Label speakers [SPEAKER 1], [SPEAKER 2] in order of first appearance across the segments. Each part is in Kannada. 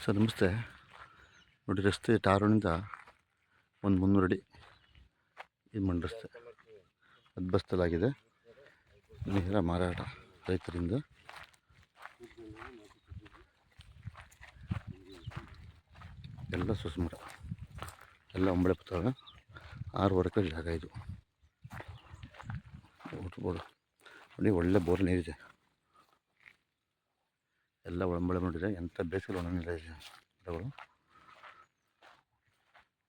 [SPEAKER 1] ಸರ್ ನಮಸ್ತೆ. ನೋಡಿ, ರಸ್ತೆ ಟಾರೋನಿಂದ ಒಂದು 300 ಅಡಿ ಇದು ಮಣ್ಣು ರಸ್ತೆ ಅದ್ಬಸ್ತಲಾಗಿದೆ. ನೇರ ಮಾರಾಟ ರೈತರಿಂದ. ಎಲ್ಲ ಸುಸ್ಮರ, ಎಲ್ಲ ಒಂಬಳೆ ಪುತ್ತಕ 6 ಎಕರೆ ಜಾಗ ಇದು. ನೋಡಿ, ಒಳ್ಳೆ ಬೋರ್ ನೀರಿದೆ. ಎಲ್ಲ ಒಳಂಬಳೆ ನೋಡಿದರೆ ಎಂಥ ಬೇಸಿಗೆ ಒಣಗಿಲ್ಲ ಗಿಡಗಳು.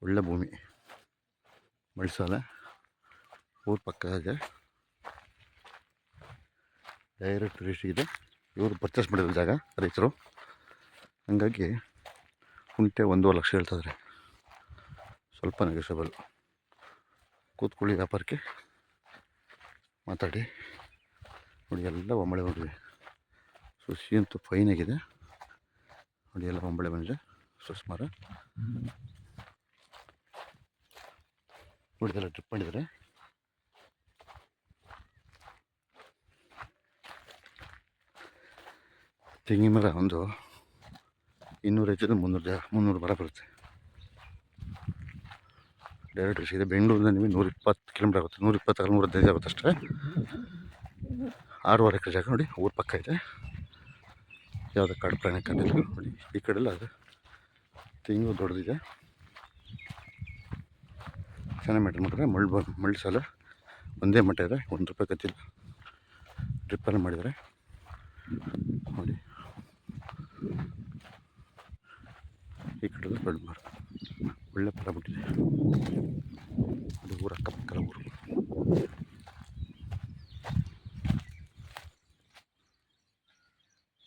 [SPEAKER 1] ಒಳ್ಳೆ ಭೂಮಿ, ಮಳ್ಸಾಲ ಊರ ಪಕ್ಕ ಇದೆ. ಡೈರೆಕ್ಟ್ ರಿಜಿಸ್ಟ್ರಿಗೆ ಇವರು ಪರ್ಚೇಸ್ ಮಾಡಿರೋ ಜಾಗ ರೈತರು. ಹಂಗಾಗಿ ಕುಂಟೆ 1.5 ಲಕ್ಷ ಹೇಳ್ತಾಯಿದ್ರೆ. ಸ್ವಲ್ಪ ನೆಗೆಸಬಲ್. ಕೂತ್ಕೊಳ್ಳಿ, ವ್ಯಾಪಾರಕ್ಕೆ ಮಾತಾಡಿ. ನೋಡಿ, ಎಲ್ಲ ಒಂಬಳೆ ನೋಡಿದೆ. ಸುಸಿ ಅಂತೂ ಫೈನ್ ಆಗಿದೆ. ನೋಡಿ, ಎಲ್ಲ ಒಂಬಳೆ ಬಂದಿದೆ. ಸುಸ್ಮರ ನೋಡಿದೆಲ್ಲ ಡ್ರಿಪ್ ಮಾಡಿದರೆ. ತೆಂಗಿನ ಮರ ಒಂದು 250 300 ಮರ ಬರುತ್ತೆ. ಡೈರೆಕ್ಟ್ ಇದೆ. ಬೆಂಗಳೂರಿಂದ ನಿಮಗೆ 120 ಕಿಲೋಮೀಟರ್ ಆಗುತ್ತೆ. 120 115 ಆಗುತ್ತೆ ಅಷ್ಟೇ. 6 ಎಕರೆ ಜಾಗ ನೋಡಿ, ಊರ ಪಕ್ಕ ಇದೆ. ಯಾವುದೇ ಕಾಡು ಪ್ರಾಣಿ ಕಂಡಿಲ್ಲ. ನೋಡಿ, ಈ ಕಡೆಲ್ಲ ಅದು ತೆಂಗು ದೊಡ್ಡದಿದೆ. ಚೆನ್ನಾಗಿ ಮೇಂಟೈನ್ ಮಾಡಿದ್ರೆ. ಮಳ್ಳು ಸಾಲ ಒಂದೇ ಮಟ್ಟ ಇದೆ. 1 ರೂಪಾಯಿ ಕತ್ತಿಲ್ಲ. ಡ್ರಿಪ್ಪಲ್ಲಿ ಮಾಡಿದರೆ. ನೋಡಿ, ಈ ಕಡೆ ದೊಡ್ಡ ಮರ, ಒಳ್ಳೆ ಫಲ ಬಿಟ್ಟಿದೆ. ಅದು ಊರ ಅಕ್ಕಪಕ್ಕದ ಊರು.